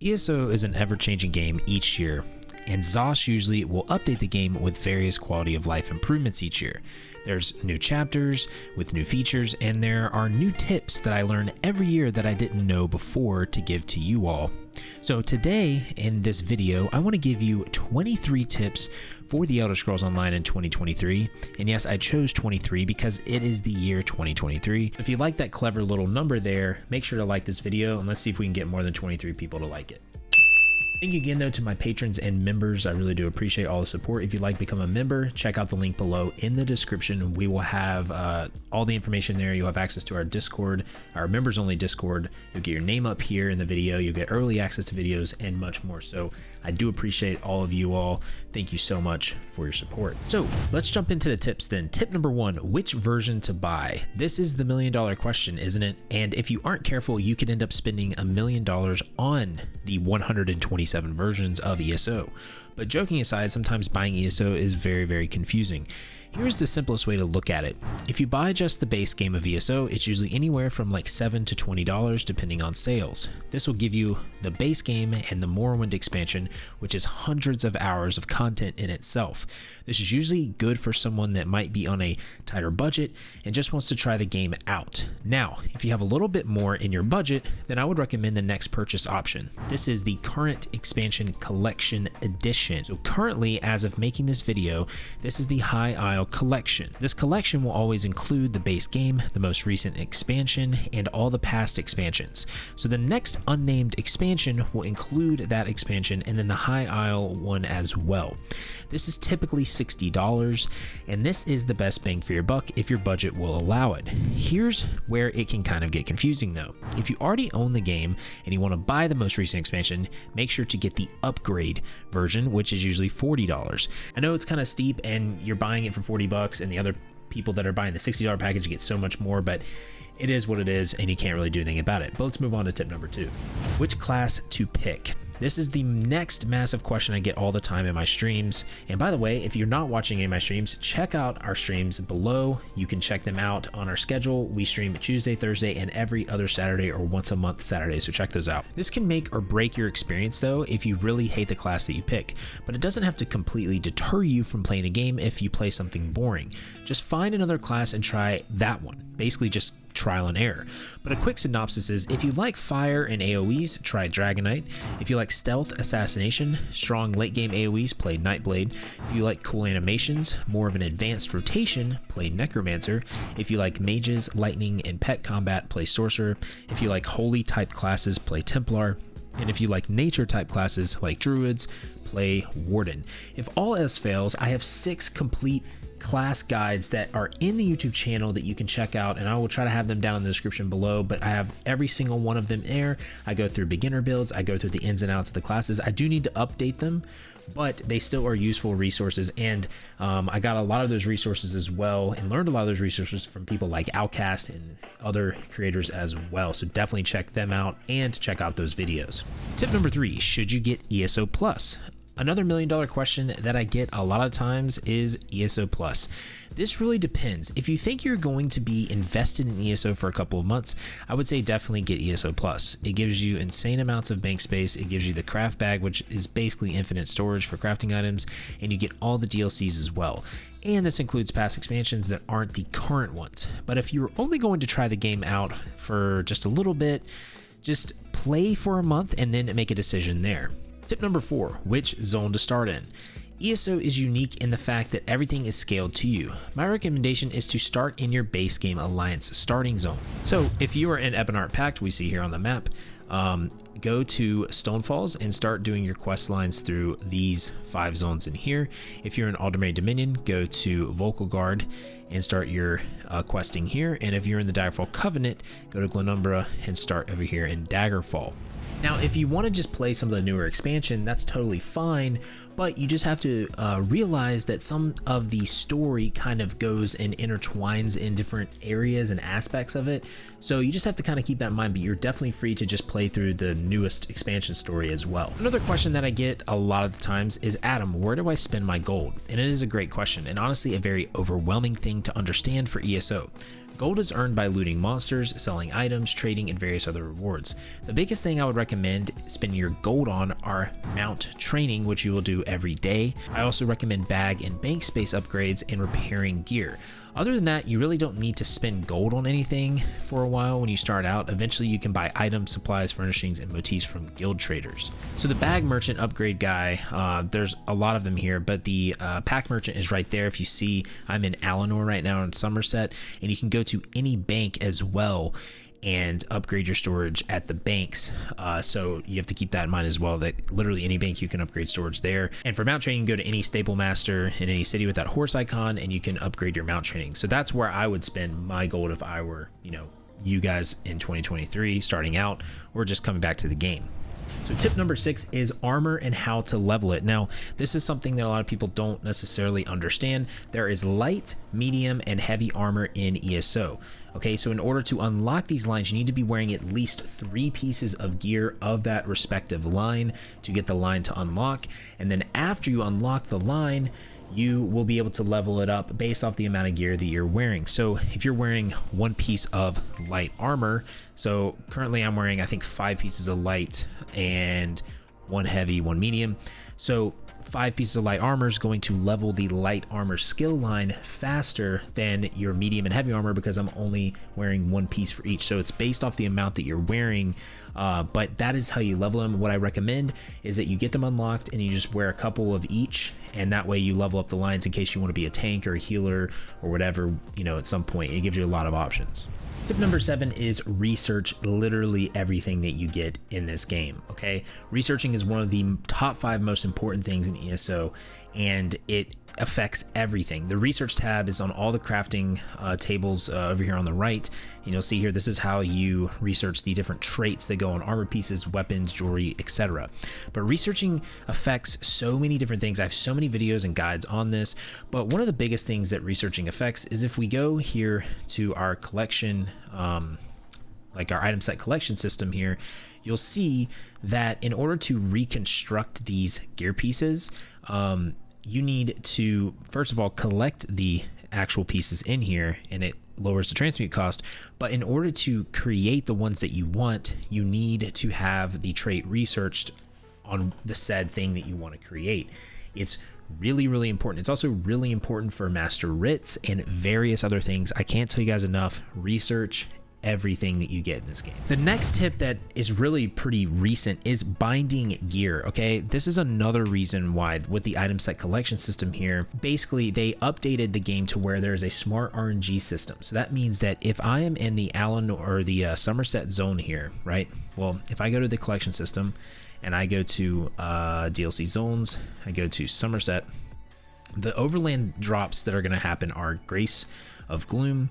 ESO is an ever-changing game each year, and ZOS usually will update the game with various quality of life improvements each year. There's new chapters with new features, and there are new tips that I learn every year that I didn't know before to give to you all. So today in this video, I want to give you 23 tips for the Elder Scrolls Online in 2023. And yes, I chose 23 because it is the year 2023. If you like that clever little number there, make sure to like this video and let's see if we can get more than 23 people to like it. Thank you again though to my patrons and members. I really do appreciate all the support. If you'd like to become a member, check out the link below in the description. We will have all the information there. You'll have access to our Discord, our members only Discord. You'll get your name up here in the video. You'll get early access to videos and much more. So I do appreciate all of you all. Thank you so much for your support. So let's jump into the tips then. Tip number one, which version to buy? This is the $1 million question, isn't it? And if you aren't careful, you could end up spending $1 million on the 127 versions of ESO. But joking aside, sometimes buying ESO is very confusing. Here's the simplest way to look at it. If you buy just the base game of ESO, it's usually anywhere from like $7 to $20 depending on sales. This will give you the base game and the Morrowind expansion, which is hundreds of hours of content in itself. This is usually good for someone that might be on a tighter budget and just wants to try the game out. Now, if you have a little bit more in your budget, then I would recommend the next purchase option. This is the current expansion collection edition. So currently, as of making this video, this is the High Isle collection. This collection will always include the base game, the most recent expansion, and all the past expansions. So the next unnamed expansion will include that expansion and then the High Isle one as well. This is typically $60, and this is the best bang for your buck if your budget will allow it. Here's where it can kind of get confusing though. If you already own the game and you want to buy the most recent expansion, make sure to get the upgrade version, which is usually $40. I know it's kind of steep and you're buying it for $40 and the other people that are buying the $60 package get so much more, but it is what it is and you can't really do anything about it. But let's move on to tip number two. Which class to pick? This is the next massive question I get all the time in my streams. And by the way, if you're not watching any of my streams, check out our streams below. You can check them out on our schedule. We stream Tuesday, Thursday, and every other Saturday or once a month Saturday, so check those out. This can make or break your experience though if you really hate the class that you pick, but it doesn't have to completely deter you from playing the game if you play something boring. Just find another class and try that one. Basically just trial and error. But a quick synopsis is, if you like fire and AoEs, try Dragonite. If you like stealth assassination, strong late game AoEs, play Nightblade. If you like cool animations, more of an advanced rotation, play Necromancer. If you like mages, lightning, and pet combat, play Sorcerer. If you like holy type classes, play Templar. And if you like nature type classes like Druids, play Warden. If all else fails, I have 6 complete class guides that are in the YouTube channel that you can check out, and I will try to have them down in the description below, but I have every single one of them there. I go through beginner builds, I go through the ins and outs of the classes. I do need to update them, but they still are useful resources, and I got a lot of those resources as well and learned a lot of those resources from people like Outcast and other creators as well, so definitely check them out and check out those videos. Tip number 3, should you get ESO Plus? Another $1 million question that I get a lot of times is ESO Plus. This really depends. If you think you're going to be invested in ESO for a couple of months, I would say definitely get ESO Plus. It gives you insane amounts of bank space. It gives you the craft bag, which is basically infinite storage for crafting items, and you get all the DLCs as well. And this includes past expansions that aren't the current ones. But if you're only going to try the game out for just a little bit, just play for a month and then make a decision there. Tip number 4, which zone to start in? ESO is unique in the fact that everything is scaled to you. My recommendation is to start in your base game alliance starting zone. So if you are in Ebonheart Pact, we see here on the map, go to Stonefalls and start doing your quest lines through these 5 zones in here. If you're in Aldermary Dominion, go to Volkagard and start your questing here. And if you're in the Daggerfall Covenant, go to Glenumbra and start over here in Daggerfall. Now, if you want to just play some of the newer expansion, that's totally fine, but you just have to realize that some of the story kind of goes and intertwines in different areas and aspects of it. So you just have to kind of keep that in mind, but you're definitely free to just play through the newest expansion story as well. Another question that I get a lot of the times is, Adam, where do I spend my gold? And it is a great question, and honestly a very overwhelming thing to understand for ESO. Gold is earned by looting monsters, selling items, trading, and various other rewards. The biggest thing I would recommend spending your gold on are mount training, which you will do every day. I also recommend bag and bank space upgrades and repairing gear. Other than that, you really don't need to spend gold on anything for a while when you start out. Eventually you can buy items, supplies, furnishings, and motifs from guild traders. So the bag merchant upgrade guy, there's a lot of them here, but the pack merchant is right there. If you see, I'm in Eleanor right now in Somerset, and you can go to any bank as well and upgrade your storage at the banks. So you have to keep that in mind as well, that literally any bank you can upgrade storage there. And for mount training, go to any stable master in any city with that horse icon and you can upgrade your mount training. So that's where I would spend my gold if I were, you guys in 2023 starting out or just coming back to the game. So tip number 6 is armor and how to level it. Now, this is something that a lot of people don't necessarily understand. There is light, medium, and heavy armor in ESO. Okay, so in order to unlock these lines, you need to be wearing at least 3 pieces of gear of that respective line to get the line to unlock. And then after you unlock the line, you will be able to level it up based off the amount of gear that you're wearing. So if you're wearing 1 piece of light armor, so currently I'm wearing I think 5 pieces of light and 1 heavy, 1 medium. So 5 pieces of light armor is going to level the light armor skill line faster than your medium and heavy armor because I'm only wearing 1 piece for each. So it's based off the amount that you're wearing, but that is how you level them. What I recommend is that you get them unlocked and you just wear a couple of each, and that way you level up the lines in case you want to be a tank or a healer or whatever, at some point. It gives you a lot of options. Tip number 7 is research literally everything that you get in this game, okay? Researching is one of the top 5 most important things in ESO, and it affects everything. The research tab is on all the crafting tables over here on the right, and you'll see here this is how you research the different traits that go on armor pieces, weapons, jewelry, etc. But researching affects so many different things. I have so many videos and guides on this, but one of the biggest things that researching affects is if we go here to our collection, like our item set collection system here, you'll see that in order to reconstruct these gear pieces, you need to, first of all, collect the actual pieces in here, and it lowers the transmute cost. But in order to create the ones that you want, you need to have the trait researched on the said thing that you want to create. It's really, really important. It's also really important for master writs and various other things. I can't tell you guys enough. Research everything that you get in this game. The next tip that is really pretty recent is binding gear. Okay, this is another reason why with the item set collection system here, basically they updated the game to where there's a smart RNG system. So that means that if I am in the Allen or the Somerset zone here, right? Well, if I go to the collection system and I go to DLC zones, I go to Somerset, the overland drops that are going to happen are Grace of Gloom,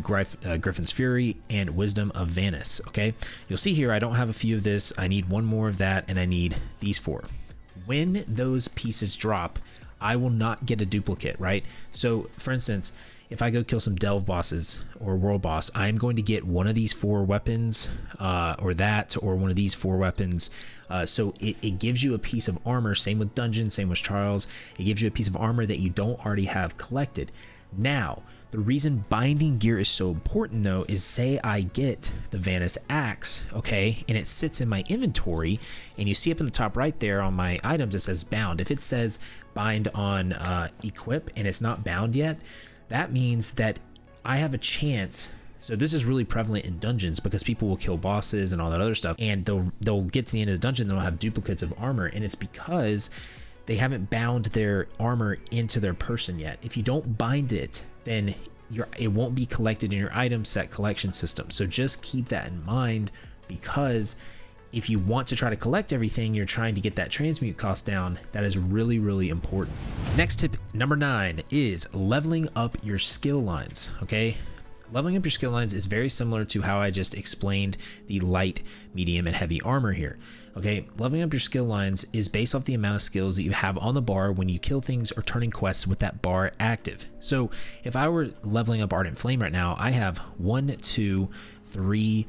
Griffin's Fury, and Wisdom of Vanis. Okay, you'll see here I don't have a few of this. I need 1 more of that, and I need these 4. When those pieces drop, I will not get a duplicate, right? So for instance, if I go kill some delve bosses or world boss, I'm going to get one of these 4 weapons or one of these 4 weapons. So it gives you a piece of armor. Same with dungeons, same with Charles. It gives you a piece of armor that you don't already have collected. Now, the reason binding gear is so important though is, say I get the Vanis axe, okay, and it sits in my inventory, and you see up in the top right there on my items it says bound. If it says bind on equip and it's not bound yet, that means that I have a chance. So this is really prevalent in dungeons because people will kill bosses and all that other stuff, and they'll get to the end of the dungeon, they'll have duplicates of armor, and it's because they haven't bound their armor into their person yet. If you don't bind it, then it won't be collected in your item set collection system. So just keep that in mind, because if you want to try to collect everything, you're trying to get that transmute cost down. That is really, really important. Next tip, number 9, is leveling up your skill lines. Okay, leveling up your skill lines is very similar to how I just explained the light, medium, and heavy armor here. Okay, leveling up your skill lines is based off the amount of skills that you have on the bar when you kill things or turning quests with that bar active. So if I were leveling up Ardent Flame right now, I have 1, 2, 3,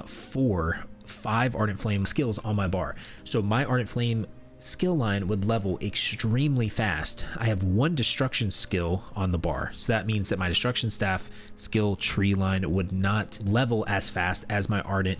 4, 5 Ardent Flame skills on my bar. So my Ardent Flame skill line would level extremely fast. I have 1 destruction skill on the bar, so that means that my destruction staff skill tree line would not level as fast as my ardent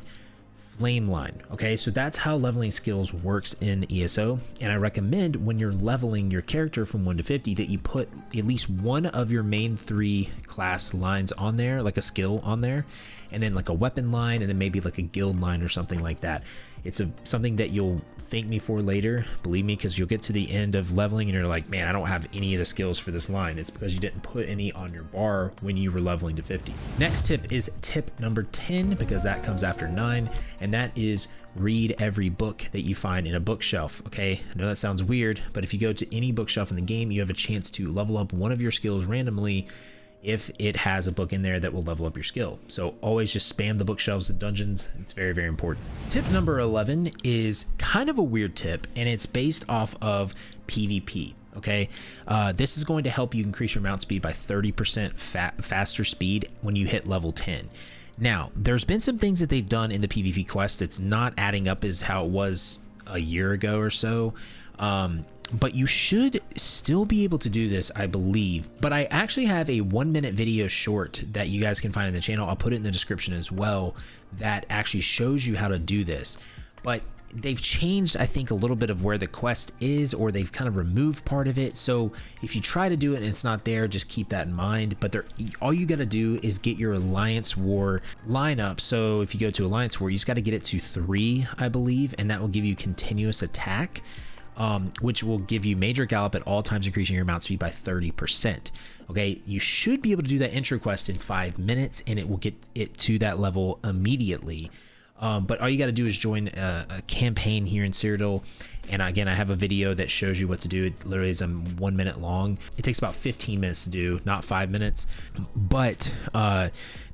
flame line. Okay, so that's how leveling skills works in ESO, and I recommend when you're leveling your character from 1 to 50 that you put at least one of your main 3 class lines on there, like a skill on there, and then like a weapon line, and then maybe like a guild line or something like that. It's something that you'll thank me for later, believe me, because you'll get to the end of leveling and you're like, man, I don't have any of the skills for this line. It's because you didn't put any on your bar when you were leveling to 50. Next tip is tip number 10, because that comes after 9, and that is read every book that you find in a bookshelf. Okay, I know that sounds weird, but if you go to any bookshelf in the game, you have a chance to level up one of your skills randomly if it has a book in there that will level up your skill. So always just spam the bookshelves in dungeons. It's very, very important. Tip number 11 is kind of a weird tip, and it's based off of PvP. Okay, this is going to help you increase your mount speed by 30% faster speed when you hit level 10. Now, there's been some things that they've done in the PvP quest that's not adding up as how it was a year ago or so. But you should still be able to do this, I believe. But I actually have a 1-minute video short that you guys can find in the channel. I'll put it in the description as well, that actually shows you how to do this. But they've changed, I think, a little bit of where the quest is, or they've kind of removed part of it. So if you try to do it and it's not there, just keep that in mind. But all you got to do is get your Alliance War lineup. So if you go to Alliance War, you just got to get it to 3, I believe, and that will give you continuous attack. Which will give you major gallop at all times, increasing your mount speed by 30%. Okay, you should be able to do that intro quest in 5 minutes, and it will get it to that level immediately. But all you got to do is join a campaign here in Cyrodiil. And again, I have a video that shows you what to do. It literally is 1 minute long. It takes about 15 minutes to do, not 5 minutes. But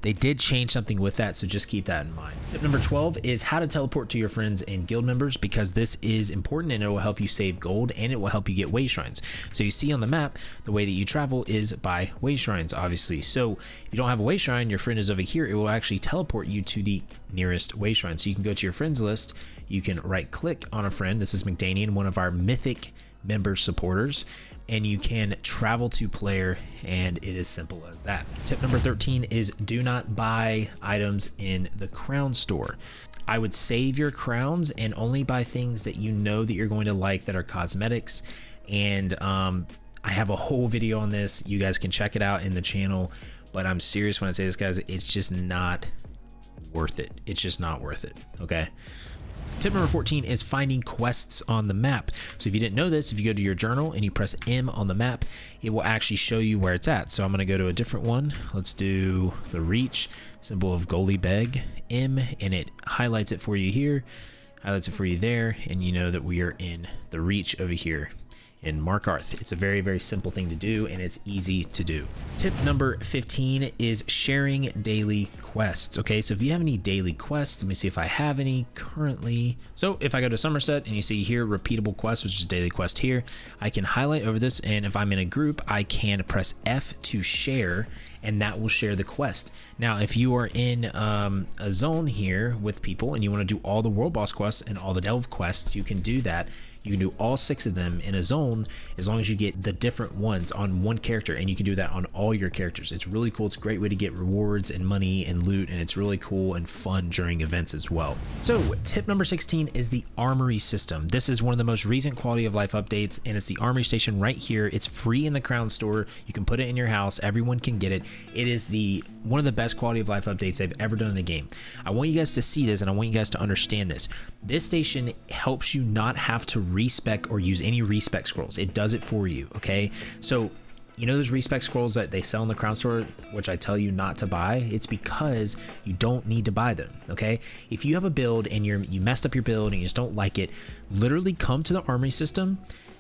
they did change something with that, so just keep that in mind. Tip number 12 is how to teleport to your friends and guild members, because this is important and it will help you save gold and it will help you get way shrines. So you see on the map, the way that you travel is by way shrines, obviously. So if you don't have a way shrine, your friend is over here, it will actually teleport you to the nearest way shrine. So you can go to your friends list, you can right click on a friend. This is McDanian, one of our mythic member supporters, and you can travel to player, and it is simple as that. Tip number 13 is do not buy items in the crown store. I would save your crowns and only buy things that you know that you're going to like that are cosmetics. And I have a whole video on this. You guys can check it out in the channel, but I'm serious when I say this, guys. It's just not worth it. It's just not worth it. Okay. Tip number 14 is finding quests on the map. So if you didn't know this, if you go to your journal and you press M on the map, it will actually show you where it's at. So I'm going to go to a different one. Let's do the reach, symbol of Goalie Beg, M, and it highlights it for you here, highlights it for you there, and you know that we are in the reach over here in Markarth. It's a very, very simple thing to do, and it's easy to do. Tip number 15 is sharing daily quests. Okay, so if you have any daily quests, let me see if I have any currently. So if I go to Somerset and you see here repeatable quests, which is daily quest here, I can highlight over this, and if I'm in a group, I can press F to share, and that will share the quest. Now, if you are in a zone here with people and you want to do all the world boss quests and all the delve quests, you can do that. You can do all 6 of them in a zone as long as you get the different ones on one character, and you can do that on all your characters. It's really cool. It's a great way to get rewards and money and loot, and it's really cool and fun during events as well. So tip number 16 is the ARMORY system. This is one of the most recent quality of life updates, and it's the ARMORY station right here. It's free in the Crown Store. You can put it in your house. Everyone can get it. It is one of the best quality of life updates they've ever done in the game. I want you guys to see this, and I want you guys to understand this. This station helps you not have to respec or use any respec scrolls. It does it for you. Okay, so you know those respec scrolls that they sell in the Crown Store, which I tell you not to buy? It's because you don't need to buy them. Okay, if you have a build and you messed up your build and you just don't like it, literally come to the ARMORY system,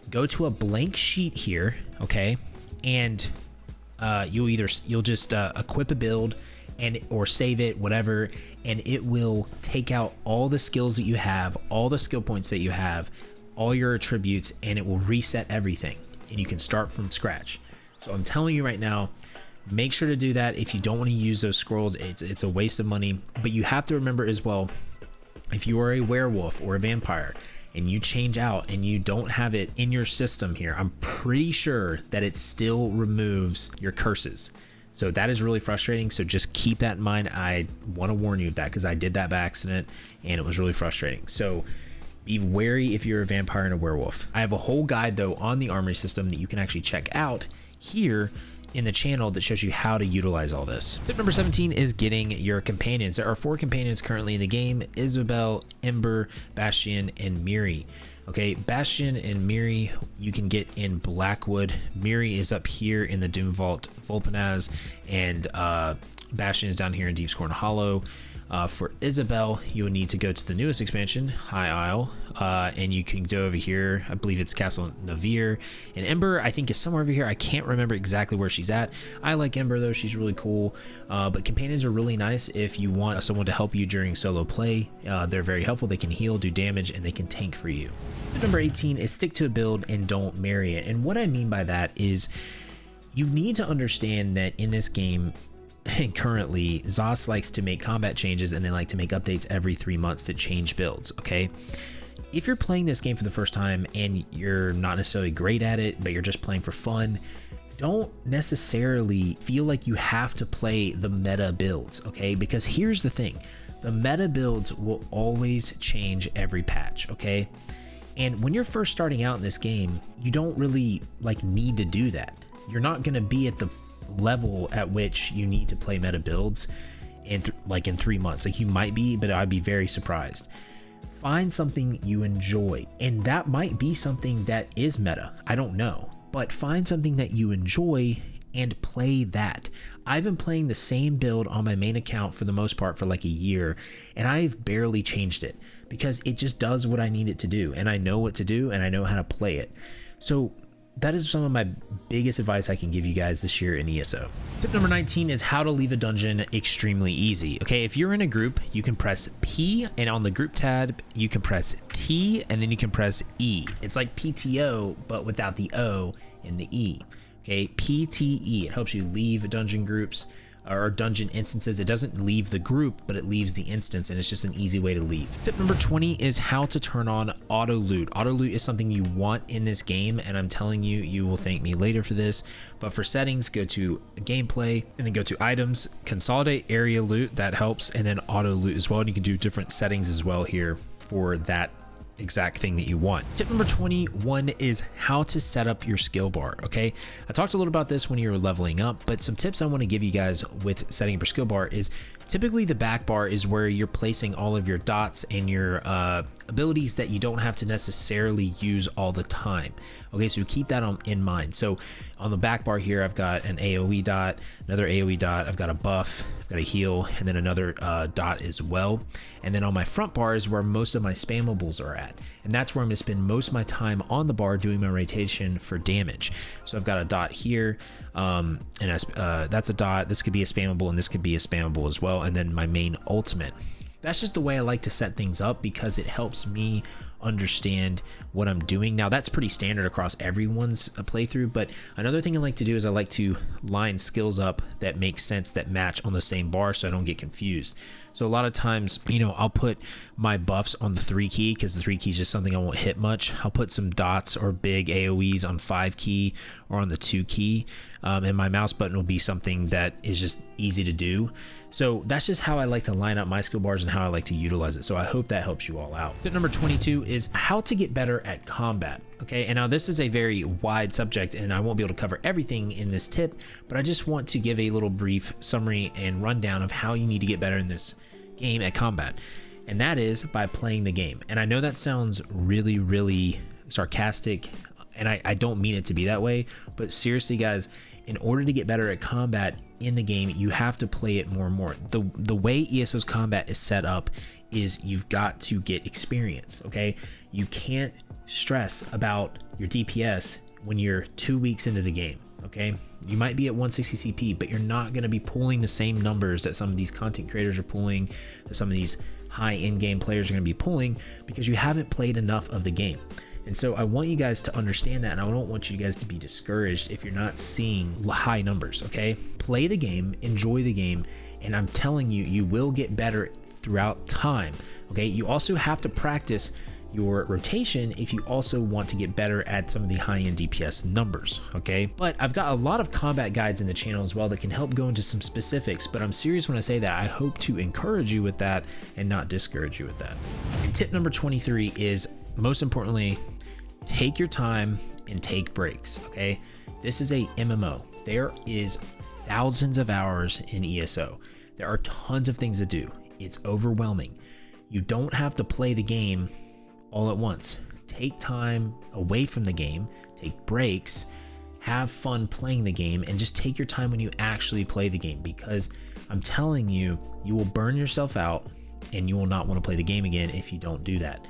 go to a blank sheet here, okay, and you'll just equip a build or save it, whatever, and it will take out all the skills that you have, all the skill points that you have, all your attributes, and it will reset everything, and you can start from scratch. So I'm telling you right now, make sure to do that. If you don't want to use those scrolls, it's a waste of money. But you have to remember as well, if you are a werewolf or a vampire and you change out and you don't have it in your system here, I'm pretty sure that it still removes your curses. So that is really frustrating. So just keep that in mind. I want to warn you of that because I did that by accident and it was really frustrating. So be wary if you're a vampire and a werewolf. I have a whole guide though on the armory system that you can actually check out here in the channel that shows you how to utilize all this. Tip number 17 is getting your companions. There are 4 companions currently in the game: Isabel, Ember, Bastion, and Miri. Okay, Bastion and Miri you can get in Blackwood. Miri is up here in the Doom Vault Volpanaz, and Bastion is down here in Deepscorn Hollow. For Isabel, you would need to go to the newest expansion, High Isle, and you can go over here. I believe it's Castle Navir. And Ember, I think, is somewhere over here. I can't remember exactly where she's at. I like Ember, though. She's really cool. But companions are really nice if you want someone to help you during solo play. They're very helpful. They can heal, do damage, and they can tank for you. Tip number 18 is stick to a build and don't marry it. And what I mean by that is you need to understand that in this game, and currently, ZOS likes to make combat changes and they like to make updates every 3 months to change builds, okay? If you're playing this game for the first time and you're not necessarily great at it, but you're just playing for fun, don't necessarily feel like you have to play the meta builds, okay? Because here's the thing, the meta builds will always change every patch, okay? And when you're first starting out in this game, you don't really need to do that. You're not gonna be at the level at which you need to play meta builds in in 3 months. You might be, but I'd be very surprised. Find something you enjoy, and that might be something that is meta, I don't know, but find something that you enjoy and play that. I've been playing the same build on my main account for the most part for a year, and I've barely changed it because it just does what I need it to do, and I know what to do and I know how to play it. So that is some of my biggest advice I can give you guys this year in ESO. Tip number 19 is how to leave a dungeon extremely easy. Okay, if you're in a group, you can press P, and on the group tab, you can press T, and then you can press E. It's like PTO, but without the O and the E. Okay, PTE, it helps you leave dungeon groups or dungeon instances. It doesn't leave the group, but it leaves the instance, and it's just an easy way to leave. Tip number 20 is how to turn on auto loot. Auto loot is something you want in this game, and I'm telling you, you will thank me later for this. But for settings, go to gameplay and then go to items, consolidate area loot, that helps, and then auto loot as well. And you can do different settings as well here for that exact thing that you want. Tip number 21 is how to set up your skill bar. Okay, I talked a little about this when you were leveling up, but some tips I want to give you guys with setting up your skill bar is typically the back bar is where you're placing all of your dots and your abilities that you don't have to necessarily use all the time. Okay, so keep that in mind. So on the back bar here, I've got an AoE dot, another AoE dot, I've got a buff, I've got a heal, and then another dot as well. And then on my front bar is where most of my spammables are at. And that's where I'm gonna spend most of my time on the bar doing my rotation for damage. So I've got a dot here, and that's a dot. This could be a spammable, and this could be a spammable as well. And then my main ultimate. That's just the way I like to set things up because it helps me understand what I'm doing. Now that's pretty standard across everyone's playthrough, but another thing I like to do is I like to line skills up that make sense, that match on the same bar so I don't get confused. So a lot of times, I'll put my buffs on the 3 key because the 3 key is just something I won't hit much. I'll put some dots or big AoEs on 5 key or on the 2 key, and my mouse button will be something that is just easy to do. So that's just how I like to line up my skill bars and how I like to utilize it. So I hope that helps you all out. Tip number 22 is how to get better at combat. Okay, and now this is a very wide subject and I won't be able to cover everything in this tip, but I just want to give a little brief summary and rundown of how you need to get better in this game at combat. And that is by playing the game. And I know that sounds really, really sarcastic, and I don't mean it to be that way, but seriously guys, in order to get better at combat in the game, you have to play it more and more. The way ESO's combat is set up is you've got to get experience, okay? You can't stress about your DPS when you're 2 weeks into the game, okay? You might be at 160 CP, but you're not gonna be pulling the same numbers that some of these content creators are pulling, that some of these high in-game players are gonna be pulling, because you haven't played enough of the game. And so I want you guys to understand that, and I don't want you guys to be discouraged if you're not seeing high numbers, okay? Play the game, enjoy the game, and I'm telling you, you will get better throughout time, okay? You also have to practice your rotation if you also want to get better at some of the high-end DPS numbers, okay? But I've got a lot of combat guides in the channel as well that can help go into some specifics, but I'm serious when I say that. I hope to encourage you with that and not discourage you with that. And tip number 23 is, most importantly, take your time and take breaks, okay? This is a MMO. There is thousands of hours in ESO. There are tons of things to do. It's overwhelming. You don't have to play the game all at once. Take time away from the game, take breaks, have fun playing the game, and just take your time when you actually play the game, because I'm telling you, you will burn yourself out and you will not want to play the game again if you don't do that.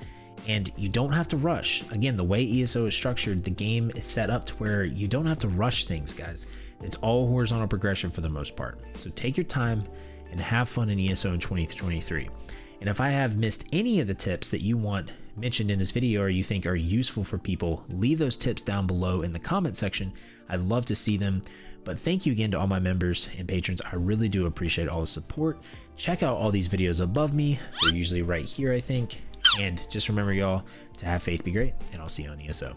And you don't have to rush. Again, the way ESO is structured, the game is set up to where you don't have to rush things, guys. It's all horizontal progression for the most part. So take your time and have fun in ESO in 2023. And if I have missed any of the tips that you want mentioned in this video or you think are useful for people, leave those tips down below in the comment section. I'd love to see them. But thank you again to all my members and patrons. I really do appreciate all the support. Check out all these videos above me. They're usually right here, I think. And just remember, y'all, to have faith be great, and I'll see you on ESO.